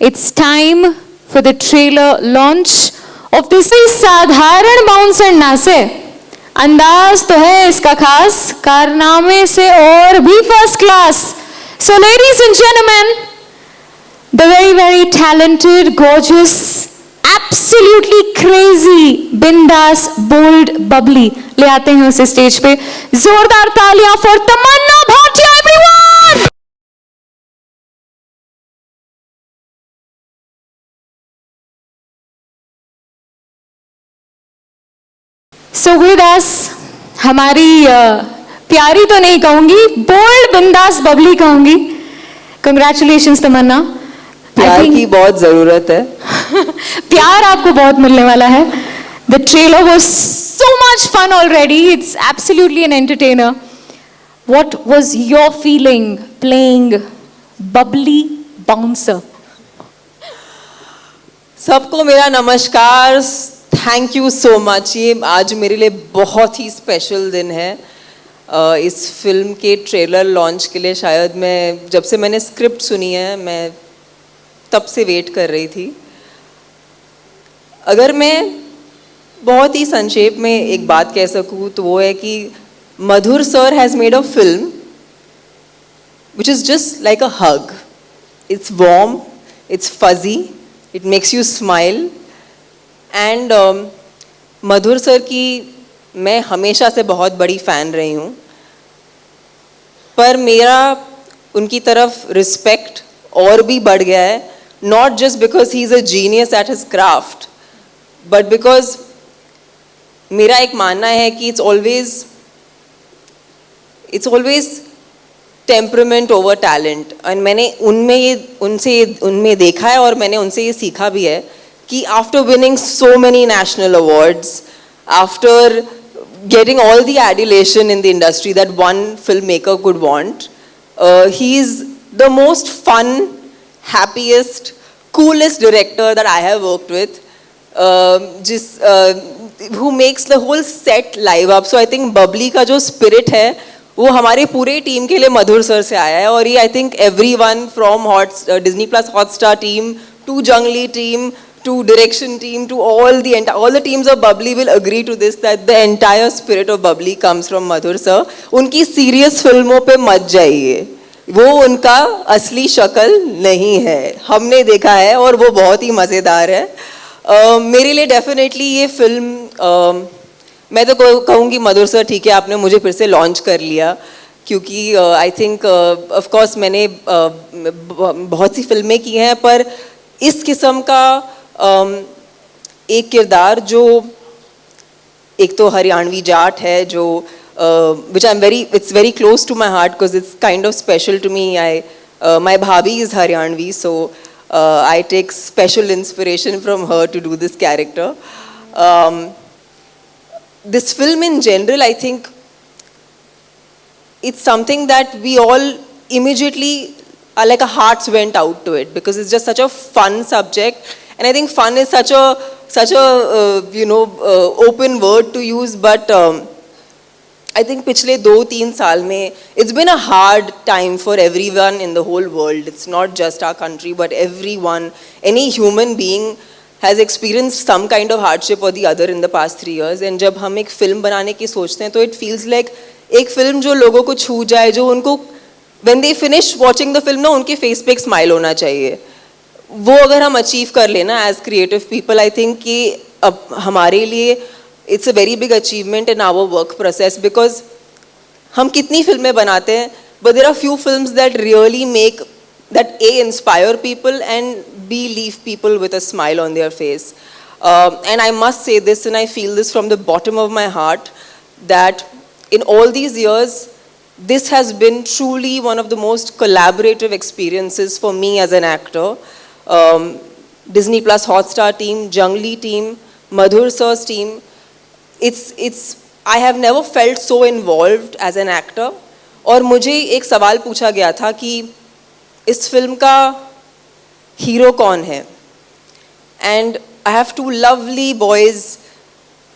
It's time for the trailer launch of this साधारण bounce and नासे अंदाज तो है इसका खास कारनामे से और भी first class. So ladies and gentlemen, the very talented, gorgeous, absolutely crazy, बिंदास, bold, bubbly ले आते हैं उसे स्टेज पे. जोरदार तालियां for Tamannaah Bhatia everyone. So with us हमारी प्यारी तो नहीं कहूंगी, बोल्ड, बिंदास, बबली कहूंगी. Congratulations तमन्ना. प्यार की बहुत जरूरत है. प्यार आपको बहुत मिलने वाला है. The trailer was so much fun already. It's absolutely an entertainer. What was your feeling playing bubbly bouncer? सबको मेरा नमस्कार. Thank you so much. ये आज मेरे लिए बहुत ही स्पेशल दिन है. इस फिल्म के ट्रेलर लॉन्च के लिए शायद मैं जब से मैंने स्क्रिप्ट सुनी है मैं तब से वेट कर रही थी. अगर मैं बहुत ही संक्षेप में एक बात कह सकूँ तो वो है कि Madhur sir has made a film which is just like a hug. It's warm, it's fuzzy, it makes you smile. And Madhur sir की मैं हमेशा से बहुत बड़ी फ़ैन रही हूँ, पर मेरा उनकी तरफ रिस्पेक्ट और भी बढ़ गया है. Not just because he is a genius at his craft, but because मेरा एक मानना है कि it's always temperament over talent. And मैंने उनमें देखा है और मैंने उनसे ये सीखा भी है कि after winning so many national awards, after getting all the adulation in the industry that one filmmaker could want, he is the most fun, happiest, coolest director that I have worked with, who makes the whole set live up. So I think bubbly का जो spirit है वो हमारे पूरे team के लिए मधुर sir से आया है. और ये I think everyone from Disney Plus Hotstar team to Junglee team to direction team to all the teams of Bubbly will agree to this, that the entire spirit of Bubbly comes from Madhur sir. उनकी serious फिल्मों पे मत जाइए, वो उनका असली शक्ल नहीं है. हमने देखा है और वो बहुत ही मज़ेदार है. मेरे लिए डेफिनेटली ये फिल्म मैं तो कहूँगी मधुर सर ठीक है आपने मुझे फिर से लॉन्च कर लिया, क्योंकि आई थिंक ऑफ कोर्स मैंने बहुत सी फिल्में की हैं, पर इस किस्म का एक किरदार जो एक तो हरियाणवी जाट है जो which it's very close to my heart because it's kind of special to me. My bhabhi is Haryanvi, so I take special inspiration from her to do this character. This film in general, I think it's something that we all immediately like our hearts went out to it because it's just such a fun subject. And I think fun is such a open word to use, but I think पिछले 2-3 साल में it's been a hard time for everyone in the whole world. It's not just our country, but everyone, any human being has experienced some kind of hardship or the other in the past 3 years. And जब हम एक film बनाने की सोचते हैं तो it feels like एक film जो लोगों को छू जाए, जो उनको when they finish watching the film ना उनके फेस पे एक स्माइल होना चाहिए. वो अगर हम अचीव कर लेना as creative people, I think कि अब हमारे लिए it's a very big achievement in our work process. Because हम कितनी फिल्में बनाते हैं, but there are few films that really make that inspire people and be leave people with a smile on their face. And I must say this and I feel this from the bottom of my heart that in all these years this has been truly one of the most collaborative experiences for me as an actor. Disney Plus Hotstar team, Junglee team, Madhur sir's team. I have never felt so involved as an actor. और मुझे एक सवाल पूछा गया था कि इस film का हीरो कौन है? And I have two lovely boys,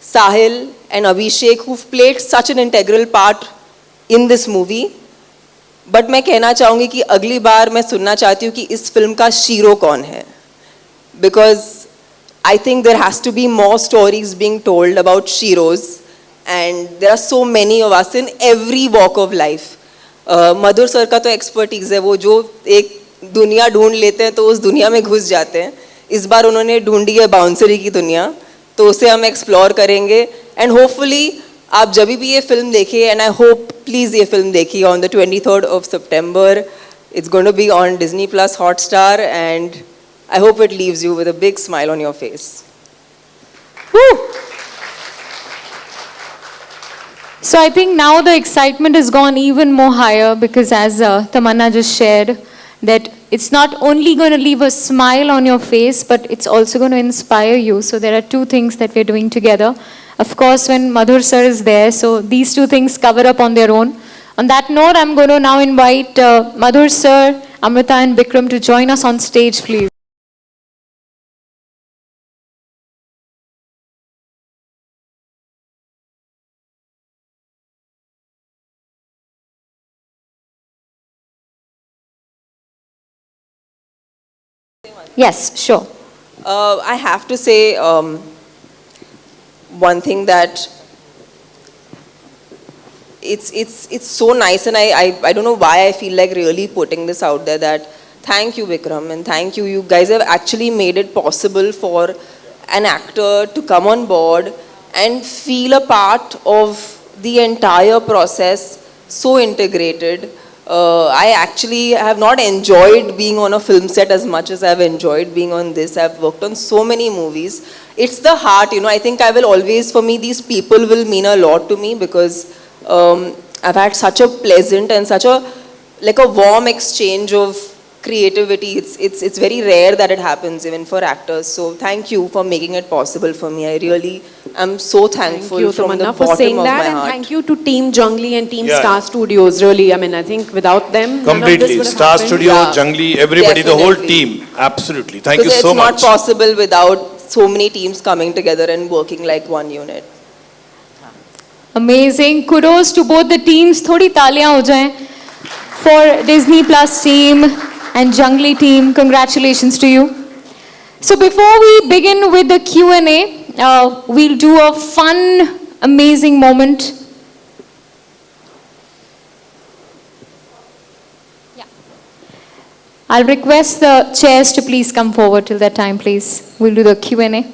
Sahil and Abhishek, who've played such an integral part in this movie. But मैं कहना चाहूँगी कि अगली बार मैं सुनना चाहती हूँ कि इस फिल्म का शीरो कौन है. because I think there has to be more stories being told about Shiros, and there are so many of us in every walk of life. Madhur sir का तो एक्सपर्टीज है, वो जो एक दुनिया ढूंढ लेते हैं तो उस दुनिया में घुस जाते हैं. इस बार उन्होंने ढूंढी है बाउंसरी की दुनिया, तो उसे हम एक्सप्लोर करेंगे. एंड होपफुली आप जब भी ये फिल्म देखिए, एंड आई होप प्लीज़ ये फिल्म देखिए on the 23rd of September. It's going to be on Disney Plus Hotstar, and I hope it leaves you with a big smile on your face. Woo! So I think now the excitement has gone even more higher, because as Tamanna just shared, that it's not only going to leave a smile on your face, but it's also going to inspire you. So there are two things that we're doing together. Of course, when Madhur sir is there, so these two things cover up on their own. On that note, I'm going to now invite Madhur sir, Amrita and Bikram to join us on stage, please. Yes, sure. I have to say one thing, that it's so nice, and I don't know why I feel like really putting this out there, that thank you Vikram, and thank you. You guys have actually made it possible for an actor to come on board and feel a part of the entire process, so integrated. I actually have not enjoyed being on a film set as much as I've enjoyed being on this. I've worked on so many movies. It's the heart, you know. I think I will always, for me, these people will mean a lot to me, because I've had such a pleasant and such a warm exchange of creativity. It's very rare that it happens even for actors. So thank you for making it possible for me. I really am so thankful. Thank you, from the Tamanna, bottom for saying of that, my and heart. thank you to Team Jungli and Team Yeah. Star Studios. Really, I mean, I think without them, none of this Completely. would have Star happened. Studio, Yeah. Jungli, everybody, the whole Definitely. team. Absolutely. Thank you Because so it's much. not possible without so many teams coming together and working like one unit. Amazing. Kudos to both the teams. थोड़ी तालियां हो जाएं for Disney Plus team and Jungli team. Congratulations to you. So before we begin with the Q&A, we'll do a fun, amazing moment. I'll request the chairs to please come forward till that time, please. We'll do the Q&A.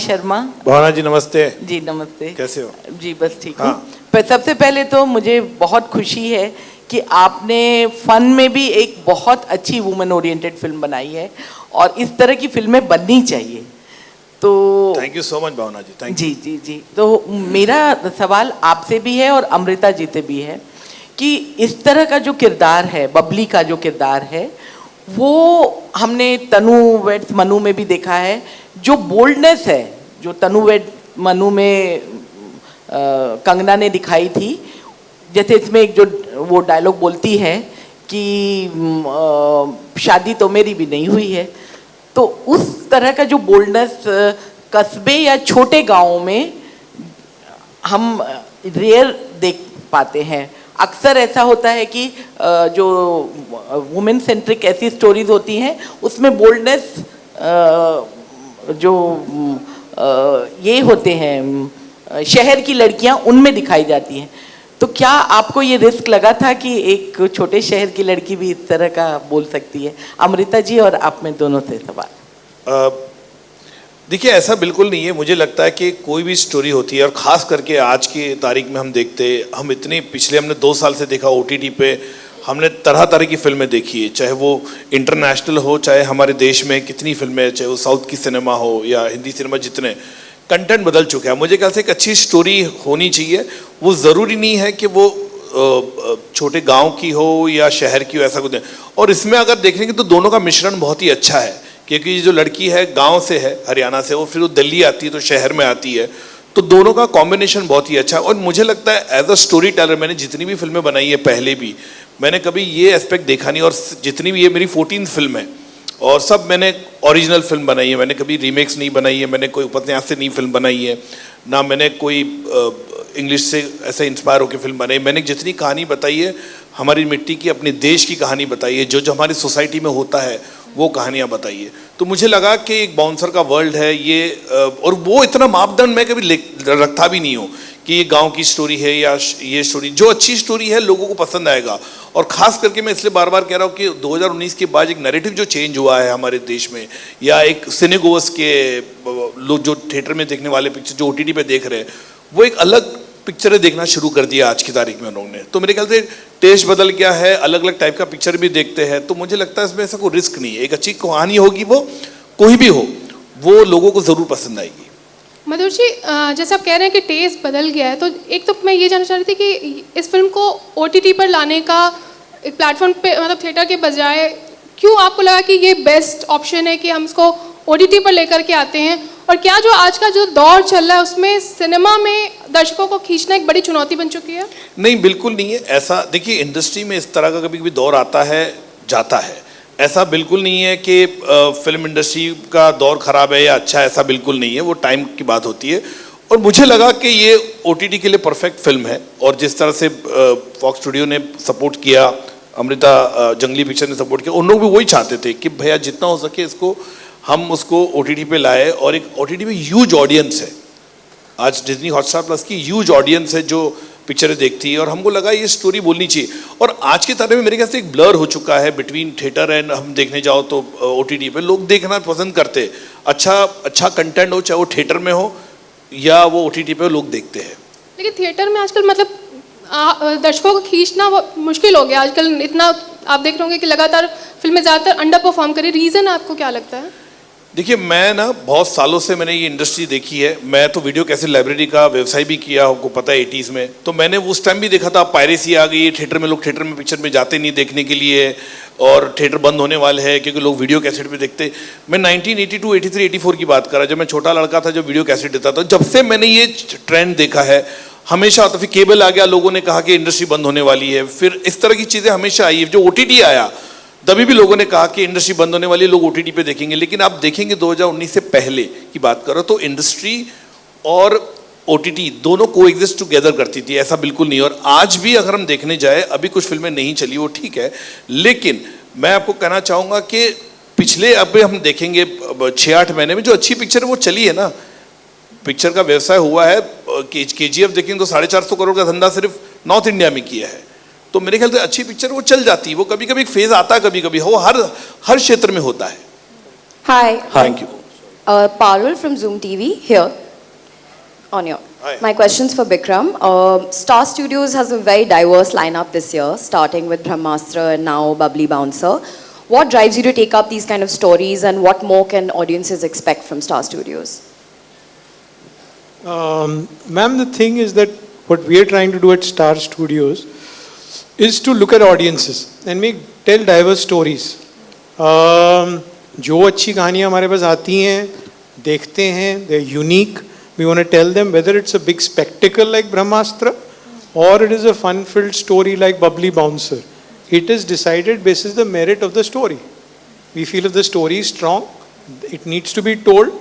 Sharma भावना जी नमस्ते. जी नमस्ते. कैसे हो? जी बस ठीक हाँ. हूँ. पर सबसे पहले तो मुझे बहुत खुशी है कि आपने फन में भी एक बहुत अच्छी वुमेन ओरिएंटेड फिल्म बनाई है, और इस तरह की फिल्में बननी चाहिए. तो thank you so much Bhavna ji. Thank you. जी जी जी. तो मेरा सवाल आपसे भी है और अमृता जी से भी है कि इस तरह का जो किरदार है, बबली का जो किरदार है, वो हमने तनु वेड्स मनु में भी देखा है. जो बोल्डनेस है जो तनु वेड मनु में कंगना ने दिखाई थी, जैसे इसमें एक जो वो डायलॉग बोलती है कि शादी तो मेरी भी नहीं हुई है, तो उस तरह का जो बोल्डनेस कस्बे या छोटे गांवों में हम रेयर देख पाते हैं. अक्सर ऐसा होता है कि जो वुमेन सेंट्रिक ऐसी स्टोरीज होती हैं उसमें बोल्डनेस जो ये होते हैं शहर की लड़कियां उनमें दिखाई जाती हैं. तो क्या आपको ये रिस्क लगा था कि एक छोटे शहर की लड़की भी इस तरह का बोल सकती है? अमृता जी और आप में दोनों से सवाल. देखिए ऐसा बिल्कुल नहीं है. मुझे लगता है कि कोई भी स्टोरी होती है, और ख़ास करके आज की तारीख में हम देखते, हम इतनी पिछले हमने 2 साल से देखा OTT पे हमने तरह तरह की फिल्में देखी है, चाहे वो इंटरनेशनल हो, चाहे हमारे देश में कितनी फिल्में, चाहे वो साउथ की सिनेमा हो या हिंदी सिनेमा, जितने कंटेंट बदल चुका है. मुझे ख्याल से एक अच्छी स्टोरी होनी चाहिए. वो ज़रूरी नहीं है कि वो छोटे गांव की हो या शहर की हो, ऐसा कुछ नहीं. और इसमें अगर देखेंगे तो दोनों का मिश्रण बहुत ही अच्छा है, क्योंकि जो लड़की है गांव से है, हरियाणा से, वो फिर वो दिल्ली आती है तो शहर में आती है, तो दोनों का कॉम्बिनेशन बहुत ही अच्छा है. और मुझे लगता है एज अ स्टोरी टेलर, मैंने जितनी भी फिल्में बनाई है पहले भी, मैंने कभी ये एस्पेक्ट देखा नहीं. और जितनी भी ये मेरी 14th फिल्म है, और सब मैंने ओरिजिनल फिल्म बनाई है, मैंने कभी रीमेक्स नहीं बनाई है, मैंने कोई उपन्यास से नहीं फिल्म बनाई है, ना मैंने कोई इंग्लिश से ऐसे इंस्पायर होकर फिल्म बनाई। मैंने जितनी कहानी बताई है हमारी मिट्टी की, अपने देश की कहानी बताई है, जो जो हमारी सोसाइटी में होता है वो कहानियाँ बताई है। तो मुझे लगा कि एक बाउंसर का वर्ल्ड है ये, और वो इतना मापदंड मैं कभी रखता भी नहीं हूँ कि ये गांव की स्टोरी है या ये स्टोरी। जो अच्छी स्टोरी है लोगों को पसंद आएगा। और ख़ास करके मैं इसलिए बार बार कह रहा हूँ कि 2019 के बाद एक नैरेटिव जो चेंज हुआ है हमारे देश में, या एक सिनेगोस के लोग जो थिएटर में देखने वाले पिक्चर जो OTT पे देख रहे हैं, वो एक अलग पिक्चरें देखना शुरू कर दिया आज की तारीख में लोगों ने। तो मेरे ख्याल से टेस्ट बदल गया है, अलग अलग टाइप का पिक्चर भी देखते हैं। तो मुझे लगता है इसमें ऐसा कोई रिस्क नहीं है। एक अच्छी कहानी होगी, वो कोई भी हो, वो लोगों को ज़रूर पसंद आएगी। मधुर जी, जैसे आप कह रहे हैं कि टेस्ट बदल गया है, तो एक तो मैं ये जानना चाह रही थी कि इस फिल्म को OTT पर लाने का एक प्लेटफॉर्म पे, मतलब थिएटर के बजाय, क्यों आपको लगा कि ये बेस्ट ऑप्शन है कि हम इसको OTT पर लेकर के आते हैं? और क्या जो आज का जो दौर चल रहा है उसमें सिनेमा में दर्शकों को खींचना एक बड़ी चुनौती बन चुकी है? नहीं, बिल्कुल नहीं है ऐसा। देखिए, इंडस्ट्री में इस तरह का कभी कभी दौर आता है जाता है, ऐसा बिल्कुल नहीं है कि फिल्म इंडस्ट्री का दौर खराब है या अच्छा है, ऐसा बिल्कुल नहीं है। वो टाइम की बात होती है। और मुझे लगा कि ये OTT के लिए परफेक्ट फिल्म है। और जिस तरह से फॉक्स स्टूडियो ने सपोर्ट किया, अमृता जंगली पिक्चर ने सपोर्ट किया, उन लोग भी वही चाहते थे कि भैया जितना हो सके इसको हम उसको OTT पे लाए। और एक OTT में ह्यूज ऑडियंस है, आज डिज्नी हॉटस्टार प्लस की ह्यूज ऑडियंस है जो पिक्चरें देखती है। और हमको लगा ये स्टोरी बोलनी चाहिए। और आज के तारीख में मेरे ख्याल से एक ब्लर हो चुका है बिटवीन थिएटर एंड, हम देखने जाओ तो OTT पे लोग देखना पसंद करते हैं। अच्छा कंटेंट हो, चाहे वो थिएटर में हो या वो OTT पे लोग देखते हैं। लेकिन थिएटर में आजकल मतलब दर्शकों को खींचना मुश्किल हो गया आजकल। इतना आप देख रहे होंगे कि लगातार फिल्में ज़्यादातर अंडर परफॉर्म करी। रीज़न आपको क्या लगता है? देखिए, मैं ना बहुत सालों से मैंने ये इंडस्ट्री देखी है। मैं तो वीडियो कैसेट लाइब्रेरी का व्यवसाय भी किया, आपको पता है 80s में। तो मैंने उस टाइम भी देखा था पायरेसी आ गई, थिएटर में लोग थिएटर में पिक्चर में जाते नहीं देखने के लिए, और थिएटर बंद होने वाले हैं क्योंकि लोग वीडियो कैसेट पे देखते। मैं 1982, 83, 84 की बात कर रहा, जब मैं छोटा लड़का था, जब वीडियो कैसेट देता था। जब से मैंने ये ट्रेंड देखा है हमेशा आता। फिर केबल आ गया, लोगों ने कहा कि इंडस्ट्री बंद होने वाली है। फिर इस तरह की चीज़ें हमेशा आई है। जो OTT आया तभी भी लोगों ने कहा कि इंडस्ट्री बंद होने वाली है, लोग OTT पे देखेंगे। लेकिन आप देखेंगे 2019 से पहले की बात करो तो इंडस्ट्री और OTT दोनों को एग्जिस्ट टुगेदर करती थी, ऐसा बिल्कुल नहीं। और आज भी अगर हम देखने जाए, अभी कुछ फिल्में नहीं चली, वो ठीक है, लेकिन मैं आपको कहना चाहूँगा कि पिछले अब हम देखेंगे 6-8 महीने में जो अच्छी पिक्चर है वो चली है ना। पिक्चर का व्यवसाय हुआ है। KGF देखेंगे तो 450 करोड़ का धंधा सिर्फ नॉर्थ इंडिया में किया है। तो मेरे ख्याल से अच्छी पिक्चर वो चल जाती है। वो कभी कभी एक फेज आता है, कभी कभी वो हर क्षेत्र में होता है। Hi. Thank you. Parul from Zoom TV here. On your. Hi. My question's for Bikram. Star Studios has a very diverse lineup this year, starting with Brahmastra and now Bubbly Bouncer. What drives you to take up these kind of stories, and what more can audiences expect from Star Studios? Ma'am, the thing is that what we are trying to do at Star Studios is to look at audiences and tell diverse stories. जो अच्छी कहानियाँ हमारे पास आती हैं, देखते हैं, they're unique. We want to tell them, whether it's a big spectacle like Brahmastra or it is a fun-filled story like Bubbly Bouncer. It is decided basis the merit of the story. We feel if the story is strong, it needs to be told.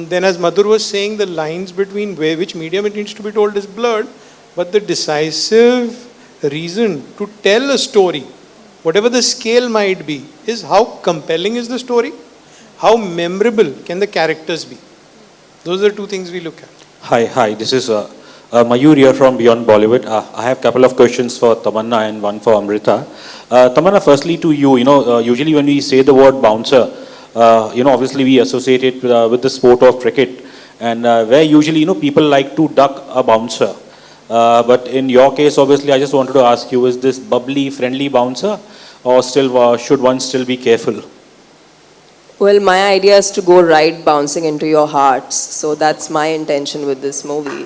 Then as Madhur was saying, the lines between which medium it needs to be told is blurred, but the decisive reason to tell a story, whatever the scale might be, is how compelling is the story, how memorable can the characters be. Those are the two things we look at. Hi, this is Mayur here from Beyond Bollywood. I have a couple of questions for Tamanna and one for Amrita. Tamanna, firstly to you, usually when we say the word bouncer, obviously we associate it with the sport of cricket, and where usually, people like to duck a bouncer. But in your case, obviously, I just wanted to ask you, is this bubbly, friendly bouncer, or still should one still be careful? Well, my idea is to go right bouncing into your hearts. So that's my intention with this movie.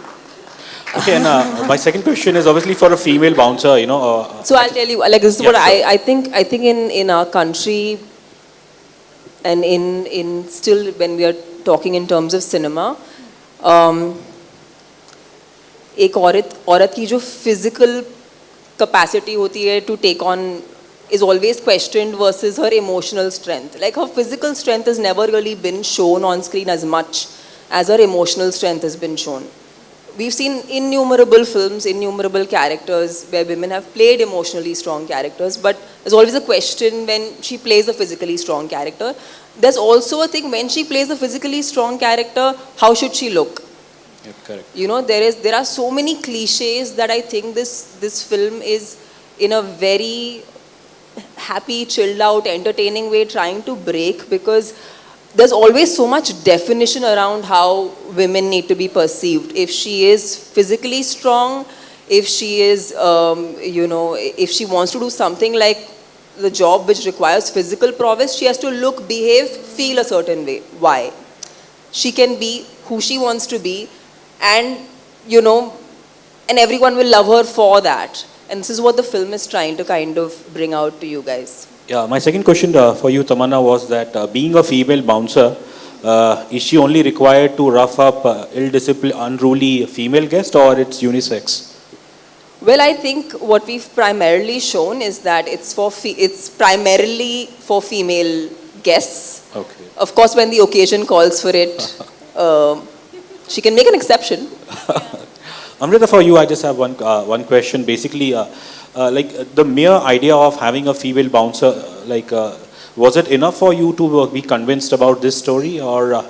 Okay, and my second question is obviously for a female bouncer, So I'll tell you, like this is what I think in our country, and in still when we are talking in terms of cinema, एक औरत की जो physical capacity होती है to take on is always questioned versus her emotional strength. Like her physical strength has never really been shown on screen as much as her emotional strength has been shown. We've seen innumerable films, innumerable characters where women have played emotionally strong characters, but there's always a question when she plays a physically strong character. There's also a thing when she plays a physically strong character, how should she look? Yeah, correct. You know, there are so many cliches that I think this film is in a very happy, chilled out, entertaining way trying to break, because there's always so much definition around how women need to be perceived. If she is physically strong, if she is, if she wants to do something like the job which requires physical prowess, she has to look, behave, feel a certain way. Why? She can be who she wants to be, and and everyone will love her for that. And this is what the film is trying to kind of bring out to you guys. Yeah, my second question for you, Tamanna, was that being a female bouncer, is she only required to rough up ill-disciplined, unruly female guest, or it's unisex? Well, I think what we've primarily shown is that it's primarily for female guests. Okay. Of course, when the occasion calls for it, she can make an exception. Amrita, for you, I just have one question. Basically, like the mere idea of having a female bouncer, was it enough for you to be convinced about this story, or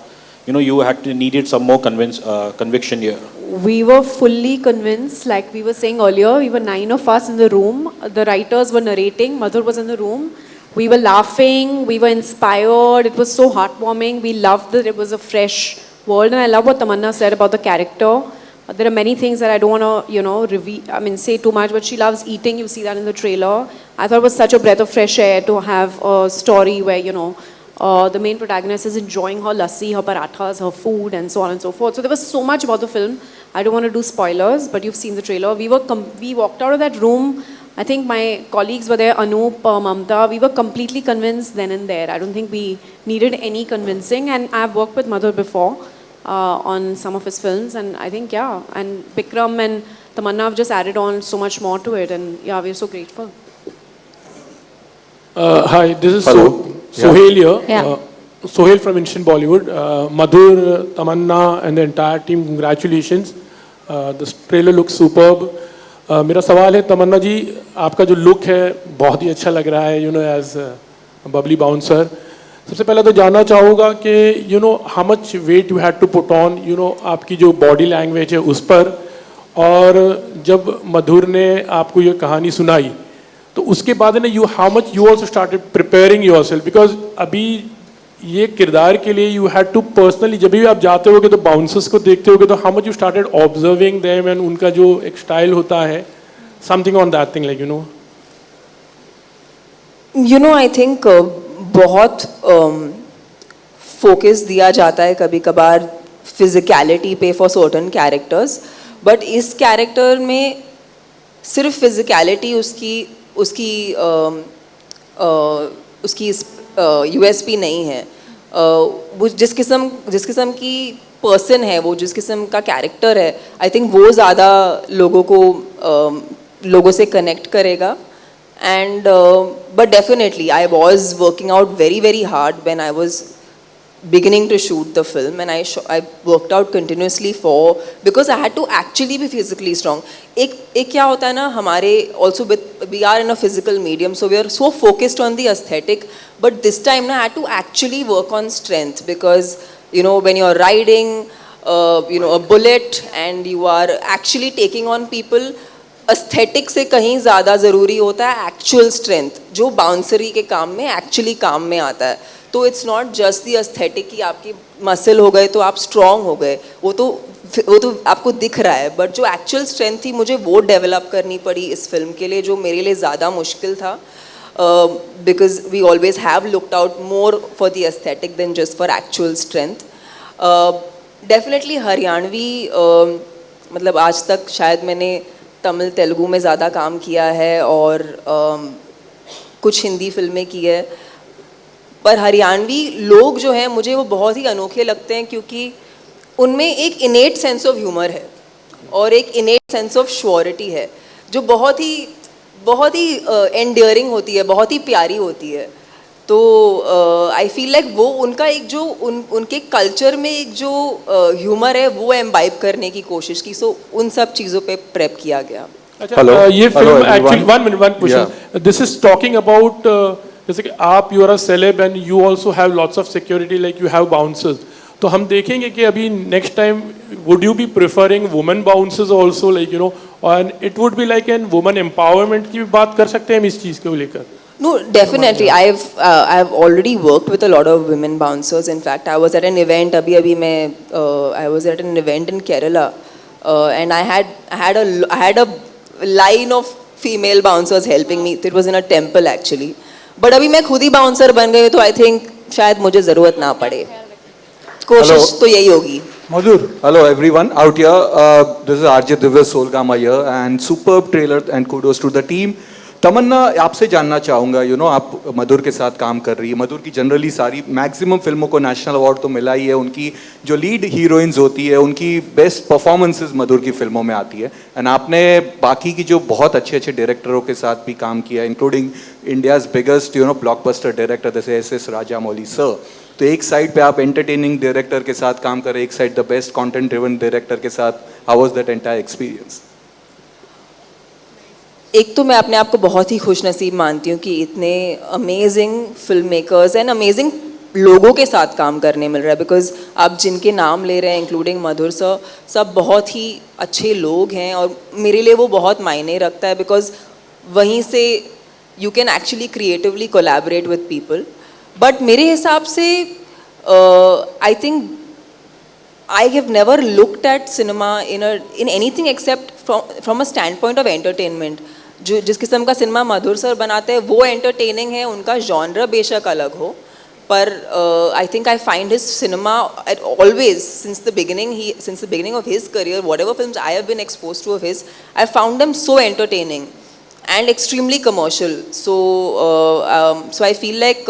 you needed some more conviction here? We were fully convinced, like we were saying earlier, we were 9 of us in the room. The writers were narrating, Madhur was in the room. We were laughing, we were inspired, it was so heartwarming. We loved that it was a fresh world, and I love what Tamanna said about the character. There are many things that I don't want to, say too much, but she loves eating, you see that in the trailer. I thought it was such a breath of fresh air to have a story where, the main protagonist is enjoying her lassi, her parathas, her food, and so on and so forth. So there was so much about the film. I don't want to do spoilers, but you've seen the trailer. We walked out of that room. I think my colleagues were there, Anup, Mamta. We were completely convinced then and there. I don't think we needed any convincing. And I've worked with Madhur before on some of his films. And I think, and Bikram and Tamanna have just added on so much more to it. And we're so grateful. Hi, this is Hello. Sohail here. Yeah. Sohail from Instant Bollywood. Madhur, Tamanna and the entire team, congratulations. The trailer looks superb. मेरा सवाल है तमन्ना जी, आपका जो look है बहुत ही अच्छा लग रहा है, एज बबली बाउंसर. सबसे पहले तो जानना चाहूँगा कि how much weight you had to put on आपकी जो बॉडी लैंग्वेज है उस पर, और जब मधुर ने आपको ये कहानी सुनाई तो उसके बाद how much you also started preparing yourself, because अभी ये किरदार के लिए यू हैड टू पर्सनली, जब भी आप जाते होगे तो बाउंसर्स को देखते होगे, तो how much you started observing them and उनका जो एक स्टाइल होता है, something on that thing, I think बहुत फोकस दिया जाता है कभी कभार फिजिकलिटी पे फॉर सर्टन कैरेक्टर्स, बट इस कैरेक्टर में सिर्फ फिजिकलिटी उसकी यूएसपी नहीं है. वो जिस किस्म की पर्सन है, वो जिस किस्म का कैरेक्टर है, आई थिंक वो ज़्यादा लोगों से कनेक्ट करेगा. And but definitely I was working out very, very hard when I was beginning to shoot the film, and I worked out continuously because I had to actually be physically strong. एक क्या होता है ना, हमारे also we are in a physical medium, so we are so focused on the aesthetic, but this time I had to actually work on strength, because when you're riding a bullet and you are actually taking on people, aesthetic से कहीं ज़्यादा ज़रूरी होता है actual strength, जो बाउंसरी के काम में एक्चुअली काम में आता है. तो it's not just the aesthetic कि आपकी मसल हो गए तो आप स्ट्रॉन्ग हो गए, वो तो आपको दिख रहा है, बट जो एक्चुअल स्ट्रेंथ थी मुझे वो डेवलप करनी पड़ी इस फिल्म के लिए, जो मेरे लिए ज़्यादा मुश्किल था, because we always have looked out more for the aesthetic then just for actual strength. Definitely Haryanvi, मतलब आज तक शायद मैंने तमिल तेलुगु में ज़्यादा काम किया है और कुछ हिंदी फिल्में की है, पर हरियाणवी लोग जो हैं मुझे वो बहुत ही अनोखे लगते हैं, क्योंकि उनमें एक इनेट सेंस ऑफ ह्यूमर है और एक इनेट सेंस ऑफ श्योरिटी है, जो बहुत ही बहुत ही एंडियरिंग होती है, बहुत ही प्यारी होती है. तो आई फील लाइक वो उनका एक जो उनके कल्चर में एक जो ह्यूमर है वो एम्बाइब करने की कोशिश की. सो उन सब चीज़ों पे प्रेप किया गया. अच्छा, ये film actually one question, this is talking about जैसे कि आप you are a celeb and you also have lots of security like you have bouncers, तो हम देखेंगे कि अभी next time would you be preferring women bouncers also like you know, and it would be like an women empowerment की भी बात कर सकते हैं हम इस चीज़ को लेकर? No, definitely. I've already worked with a lot of women bouncers. In fact, I was at an event. I was at an event in Kerala, and I had a line of female bouncers helping me. It was in a temple actually. But अभी मैं खुद ही bouncer बन गई तो I think शायद मुझे ज़रूरत ना पड़े. कोशिश तो यही होगी. Madhur, hello everyone out here. This is RJ Divya Solgama here, and superb trailer and kudos to the team. तमन्ना, आपसे जानना चाहूँगा, आप मधुर के साथ काम कर रही है. मधुर की जनरली सारी मैक्सिमम फिल्मों को नेशनल अवार्ड तो मिला ही है. उनकी जो लीड हीरोइंस होती है उनकी बेस्ट परफॉर्मेंसेस मधुर की फिल्मों में आती है. एंड आपने बाकी की जो बहुत अच्छे अच्छे डायरेक्टरों के साथ भी काम किया, including India's biggest blockbuster director जैसे एस राजामौली सर. तो एक साइड पे आप एंटरटेनिंग डायरेक्टर के साथ काम कर रहे, एक side the best content driven director के साथ. How was that entire experience? एक तो मैं अपने आप को बहुत ही खुशनसीब मानती हूँ कि इतने amazing film makers and amazing लोगों के साथ काम करने मिल रहा है. बिकॉज आप जिनके नाम ले रहे हैं इंक्लूडिंग मधुर सर, सब बहुत ही अच्छे लोग हैं और मेरे लिए वो बहुत मायने रखता है. बिकॉज वहीं से you can actually creatively collaborate with people. But मेरे हिसाब से I think I have never looked at cinema in anything except from a standpoint of entertainment. जो जिस किस्म का सिनेमा मधुर सर बनाते हैं वो एंटरटेनिंग है, उनका जॉनर बेशक अलग हो, पर I think I find his cinema always since the beginning of his career, whatever films I have been exposed to of his, I found them so entertaining and extremely commercial. So I feel like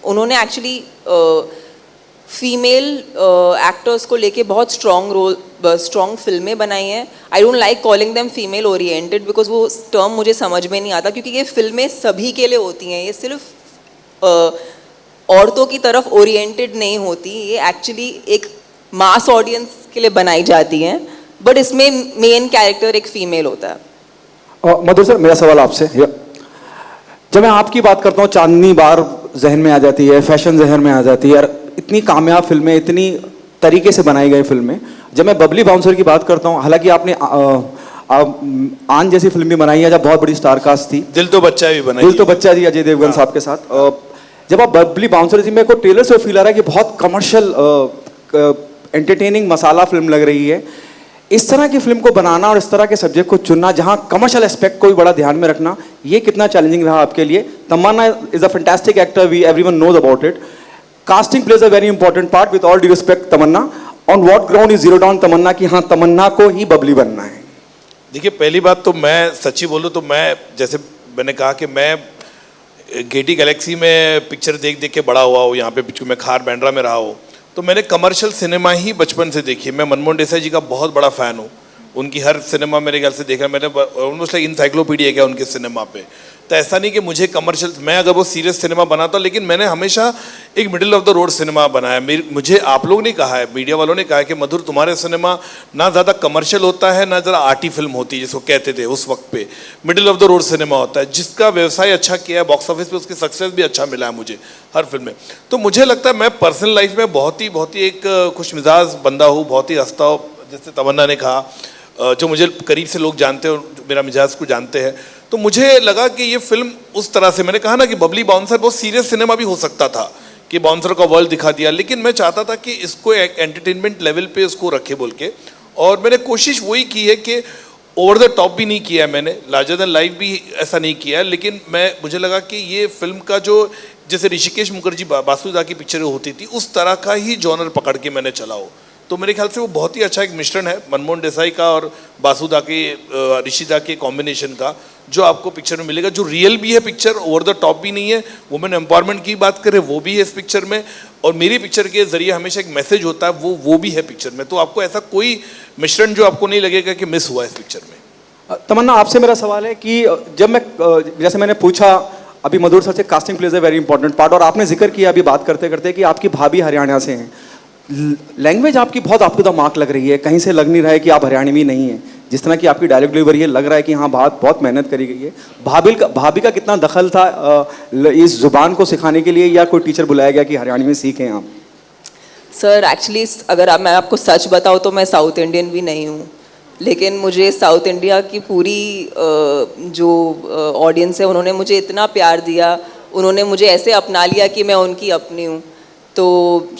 उन्होंने actually female actors को लेके बहुत strong फिल्में बनाई हैं. I don't like calling them female oriented because वो term मुझे समझ में नहीं आता, क्योंकि ये फिल्में सभी के लिए होती हैं. ये सिर्फ औरतों की तरफ ओरिएंटेड नहीं होती, ये एक्चुअली एक मास ऑडियंस के लिए बनाई जाती हैं. बट इसमें मेन कैरेक्टर एक फीमेल होता है. मधुर सर, मेरा सवाल आपसे, जब मैं आपकी बात करता हूँ चांदनी बार जहन में आ जाती है, फैशन जहन में आ जाती है, यार इतनी कामयाब फिल्में, इतनी तरीके से बनाई गई फिल्में. जब मैं बबली बाउंसर की बात करता हूँ, हालांकि आपने आन जैसी फिल्म भी बनाई है जब बहुत बड़ी स्टार कास्ट थी, दिल तो बच्चा भी बनाई, दिल तो बच्चा जी अजय देवगन साहब के साथ. जब आप बबली बाउंसर थी, मेरे को ट्रेलर से फील आ रहा है कि बहुत कमर्शियल एंटरटेनिंग मसाला फिल्म लग रही है. इस तरह की फिल्म को बनाना और इस तरह के सब्जेक्ट को चुनना जहां कमर्शियल एस्पेक्ट को भी बड़ा ध्यान में रखना, ये कितना चैलेंजिंग रहा आपके लिए? Tamannaah is a fantastic actor, we everyone knows about it. Casting plays a very important part. With all due respect Tamannaah, on what ground is zero down Tamannaah कि हाँ तमन्ना को ही बबली बनना है? देखिए, पहली बात तो मैं सच्ची बोलूँ तो मैं, जैसे मैंने कहा कि मैं गेटी गैलेक्सी में पिक्चर देख देख के बड़ा हुआ हूँ. यहाँ पे मैं खार बैंड्रा में रहा हूँ, तो मैंने कमर्शियल सिनेमा ही बचपन से देखी है. मैं मनमोहन देसाई जी का बहुत बड़ा फ़ैन हूँ. उनकी हर सिनेमा मेरे ख्याल से देखा मैंने, ऑलमोस्ट लाइक इंसाइक्लोपीडिया क्या उनके सिनेमा पे. तो ऐसा नहीं कि मुझे कमर्शियल, मैं अगर वो सीरियस सिनेमा बनाता, लेकिन मैंने हमेशा एक middle of the road cinema बनाया. मुझे आप लोग ने कहा है, मीडिया वालों ने कहा है कि मधुर तुम्हारे सिनेमा ना ज़्यादा कमर्शियल होता है ना ज़्यादा आर्टी फिल्म होती है, जिसको कहते थे उस वक्त पे. Middle of the road cinema होता है, जिसका व्यवसाय अच्छा किया है, बॉक्स ऑफिस पे उसकी सक्सेस भी अच्छा मिला है मुझे हर फिल्म में. तो मुझे लगता है मैं पर्सनल लाइफ में बहुत ही एक खुश मिजाज बंदा हूँ, बहुत ही हंसता हूँ. जैसे तमन्ना ने कहा, जो मुझे करीब से लोग जानते हैं, मेरा मिजाज को जानते हैं, तो मुझे लगा कि ये फिल्म उस तरह से, मैंने कहा ना कि बबली बाउंसर बहुत सीरियस सिनेमा भी हो सकता था कि बाउंसर का वर्ल्ड दिखा दिया, लेकिन मैं चाहता था कि इसको एक एंटरटेनमेंट लेवल पे इसको रखे बोल के. और मैंने कोशिश वही की है कि ओवर द टॉप भी नहीं किया है मैंने, लार्जर देन लाइफ भी ऐसा नहीं किया है. लेकिन मुझे लगा कि ये फिल्म का जो, जैसे ऋषिकेश मुखर्जी बासुदा की पिक्चरें होती थी, उस तरह का ही जॉनर पकड़ के मैंने चला हो. तो मेरे ख्याल से वो बहुत ही अच्छा एक मिश्रण है मनमोहन देसाई का और बासुदा के, ऋषिदा के कॉम्बिनेशन का, जो आपको पिक्चर में मिलेगा, जो रियल भी है पिक्चर, ओवर द टॉप भी नहीं है. वुमेन एम्पावरमेंट की बात करें वो भी है इस पिक्चर में, और मेरी पिक्चर के जरिए हमेशा एक मैसेज होता है, वो भी है पिक्चर में. तो आपको ऐसा कोई मिश्रण जो आपको नहीं लगेगा कि मिस हुआ इस पिक्चर में. तमन्ना आपसे मेरा सवाल है कि जब मैं जैसे मैंने पूछा अभी मधुर सर से casting plays a very important part और आपने जिक्र किया अभी बात करते करते कि आपकी भाभी हरियाणा से हैं, लैंग्वेज आपकी बहुत अप टू द मार्क लग रही है, कहीं से लग नहीं रहा है कि आप हरियाणवी नहीं हैं, जिस तरह की आपकी डायलॉग डिलीवरी है लग रहा है कि हाँ बहुत बहुत मेहनत करी गई है। भाभी का कितना दखल था इस जुबान को सिखाने के लिए या कोई टीचर बुलाया गया कि हरियाणवी सीखें आप? सर एक्चुअली अगर मैं आपको सच बताऊँ तो मैं साउथ इंडियन भी नहीं हूँ, लेकिन मुझे साउथ इंडिया की पूरी जो ऑडियंस है उन्होंने मुझे इतना प्यार दिया, उन्होंने मुझे ऐसे अपना लिया कि मैं उनकी अपनी हूँ। तो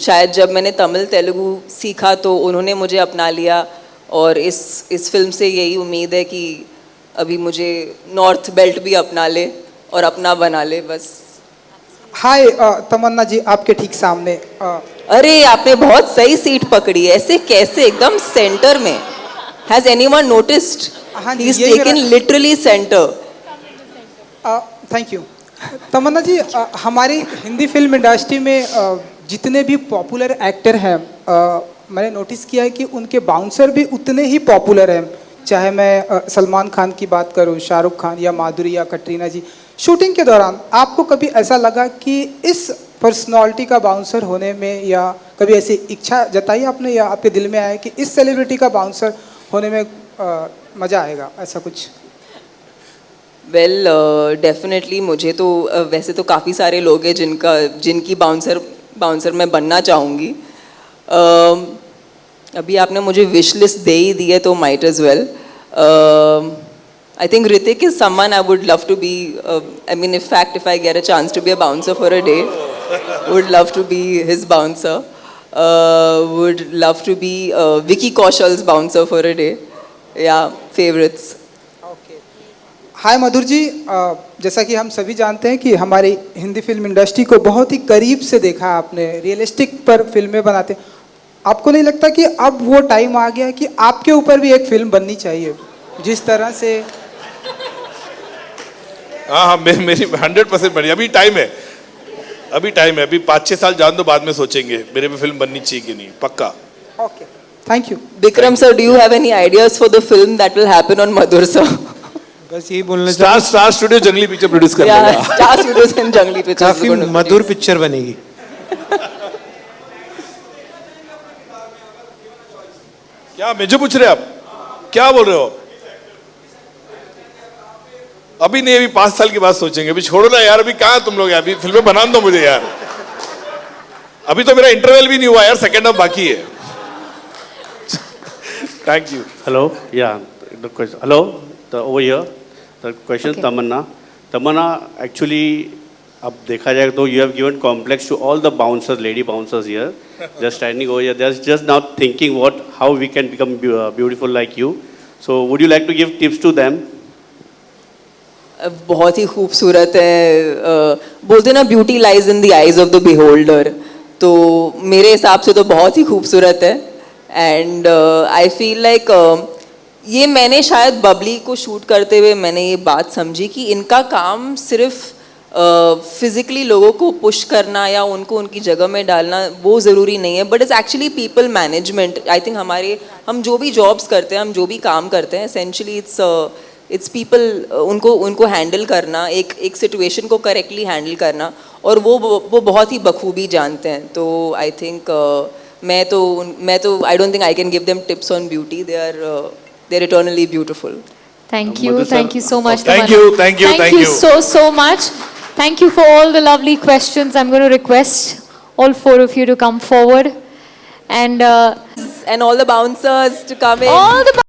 शायद जब मैंने तमिल तेलुगु सीखा तो उन्होंने मुझे अपना लिया, और इस फिल्म से यही उम्मीद है कि अभी मुझे नॉर्थ बेल्ट भी अपना ले और अपना बना ले बस। हाय तमन्ना जी, आपके ठीक सामने अरे आपने बहुत सही सीट पकड़ी है, ऐसे कैसे एकदम सेंटर में। Has anyone noticed? हाँ जी, He's यही taken मेरा- literally center. Thank you. Tamannaah ji, हमारी हिंदी फिल्म इंडस्ट्री में जितने भी पॉपुलर एक्टर हैं, मैंने नोटिस किया है कि उनके बाउंसर भी उतने ही पॉपुलर हैं। चाहे मैं सलमान खान की बात करूं, शाहरुख खान या माधुरी या कटरीना जी। शूटिंग के दौरान आपको कभी ऐसा लगा कि इस पर्सनालिटी का बाउंसर होने में, या कभी ऐसी इच्छा जताई आपने या आपके दिल में आया कि इस सेलिब्रिटी का बाउंसर होने में मज़ा आएगा, ऐसा कुछ? वेल डेफिनेटली मुझे तो वैसे तो काफ़ी सारे लोग हैं जिनकी बाउंसर मैं बनना चाहूँगी। अभी आपने मुझे विश लिस्ट दे ही दी है तो might as well. I think Ritik is someone I would love to be. I mean, in fact, if I get a chance to be a bouncer for a day, would love to be his bouncer. Would love to be Vicky Kaushal's bouncer for a day. Yeah, favorites. हाय मधुर जी, जैसा कि हम सभी जानते हैं कि हमारी Hindi film industry को बहुत ही करीब से देखा है आपने, रियलिस्टिक पर फिल्में बनाते। आपको नहीं लगता कि अब वो टाइम आ गया है कि आपके ऊपर भी एक फिल्म बननी चाहिए, जिस तरह से? हाँ, मेरी 100% बनी। अभी टाइम है, अभी 5-6 साल जान दो, बाद में सोचेंगे मेरे पे फिल्म बननी चाहिए कि नहीं। पक्का। Okay, thank you. Vikram sir, do you have any ideas for the film that will happen on Madhur sir? बस यही बोलना स्टार स्टूडियो जंगली पिक्चर प्रोड्यूस कर Yeah, लेगा। Star Studios and Jungly Pictures. काफी मधुर पिक्चर बनेगी। क्या मुझे पूछ रहे आप, क्या बोल रहे हो? अभी नहीं, अभी 5 साल के बाद सोचेंगे। अभी छोड़ो ना यार, अभी कहाँ तुम लोग हैं? अभी फिल्में बना दो मुझे यार। अभी तो मेरा इंटरवल भी नहीं हुआ यार, सेकंड हाफ बाकी है। Thank you. Hello, yeah, the question. Hello, over here. The question, Okay. Tamanna, actually, अब देखा जाए तो you have given complex to all the bouncers, lady bouncers here. They're standing over here. They're just now thinking how we can become beautiful like you. So, would you like to give tips to them? बहुत ही खूबसूरत है। बोलते ना beauty lies in the eyes of the beholder, तो मेरे हिसाब से तो बहुत ही खूबसूरत है। एंड आई फील लाइक ये मैंने शायद बबली को शूट करते हुए मैंने ये बात समझी कि इनका काम सिर्फ फिजिकली लोगों को पुश करना या उनको उनकी जगह में डालना वो ज़रूरी नहीं है, but it's actually people management. I think हम जो भी जॉब्स करते हैं, हम जो भी काम करते हैं, एसेंशली इट्स पीपल, उनको हैंडल करना, एक सिचुएशन को करेक्टली हैंडल करना, और वो बहुत ही बखूबी जानते हैं। तो आई थिंक मैं तो I don't think I can give them tips on beauty. They are eternally beautiful. Thank you so much. Thank Tamanna. you, thank you, thank you. so much. Thank you for all the lovely questions. I'm going to request all 4 of you to come forward, and all the bouncers to come in. all the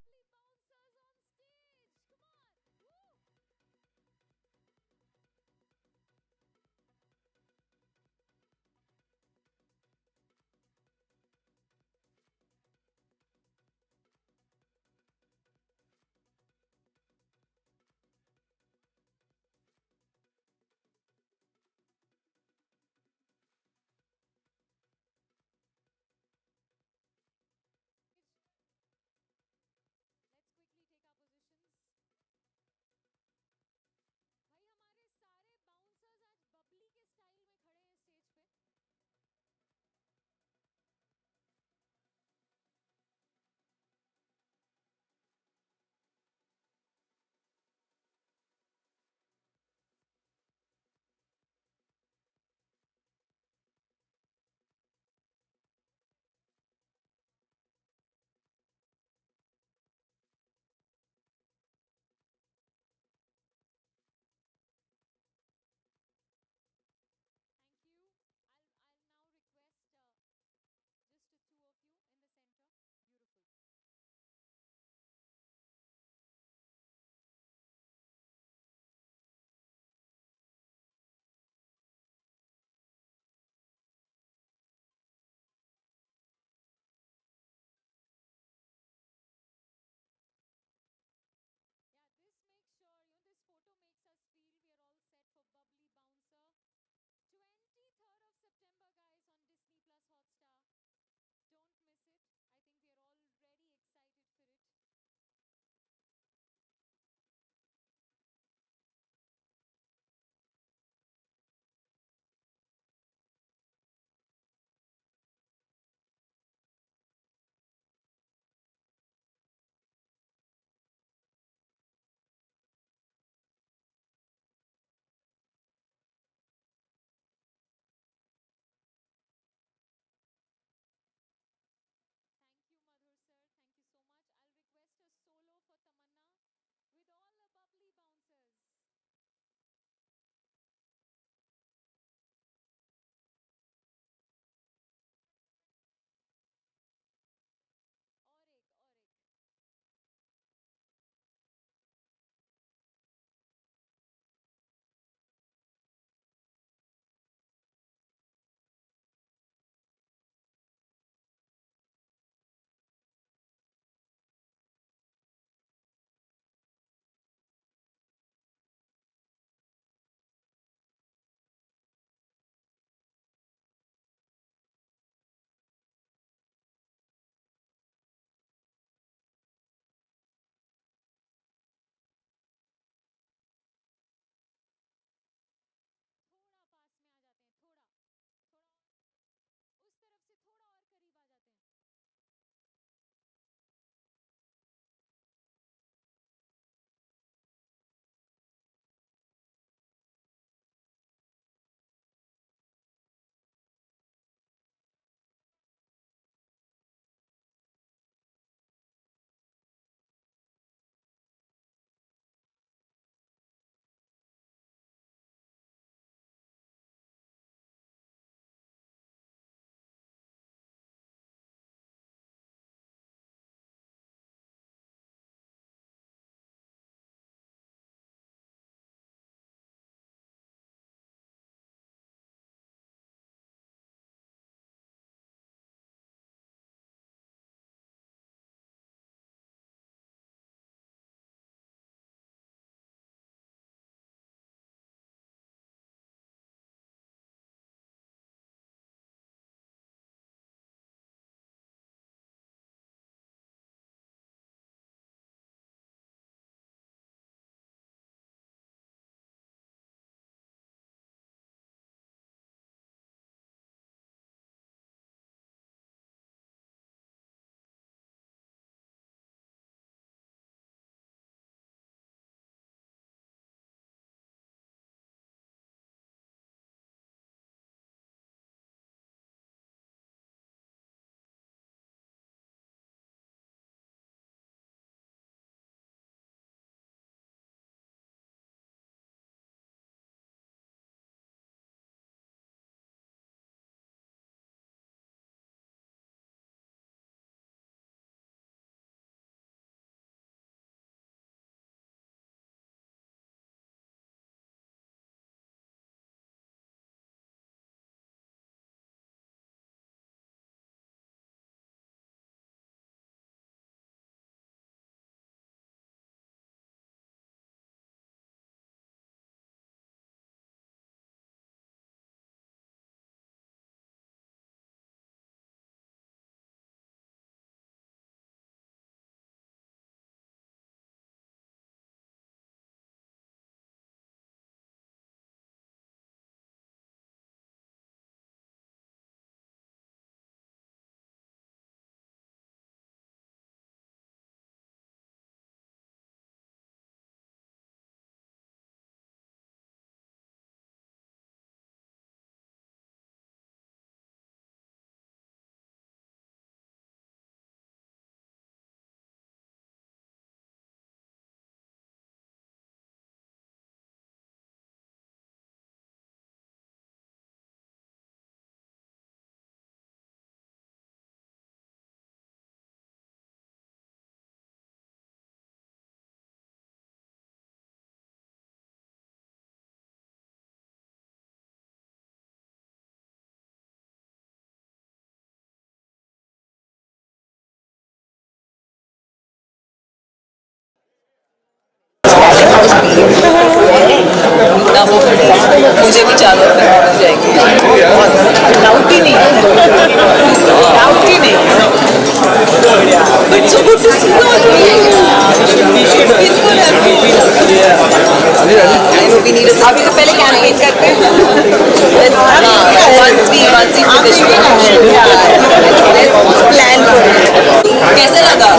कैसे लगा?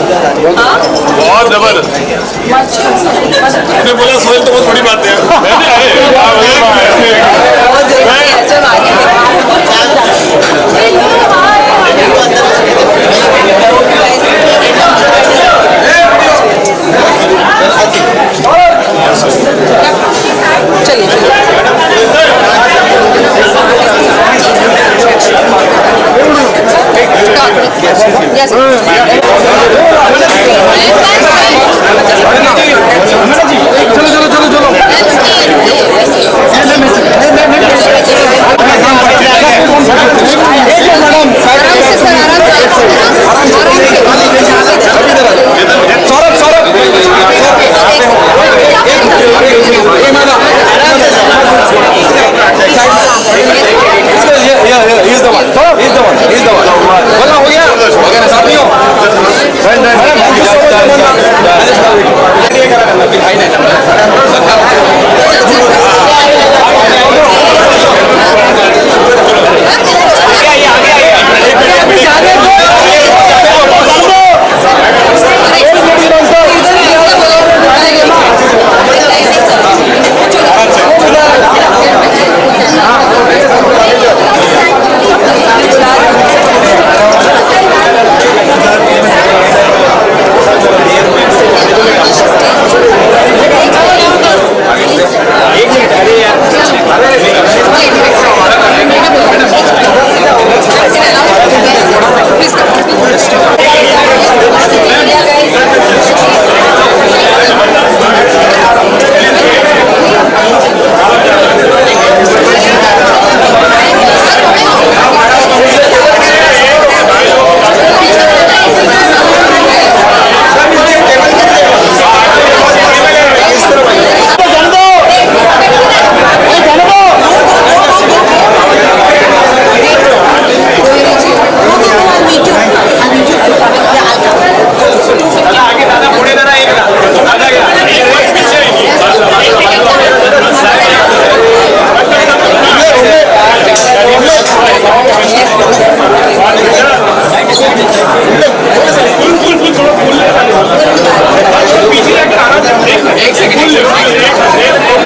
हाँ? बहुत जबरदस्त। बोला सोहेल तो बहुत बड़ी बात है। बहुत जल्दी ऐसे Thank you so much.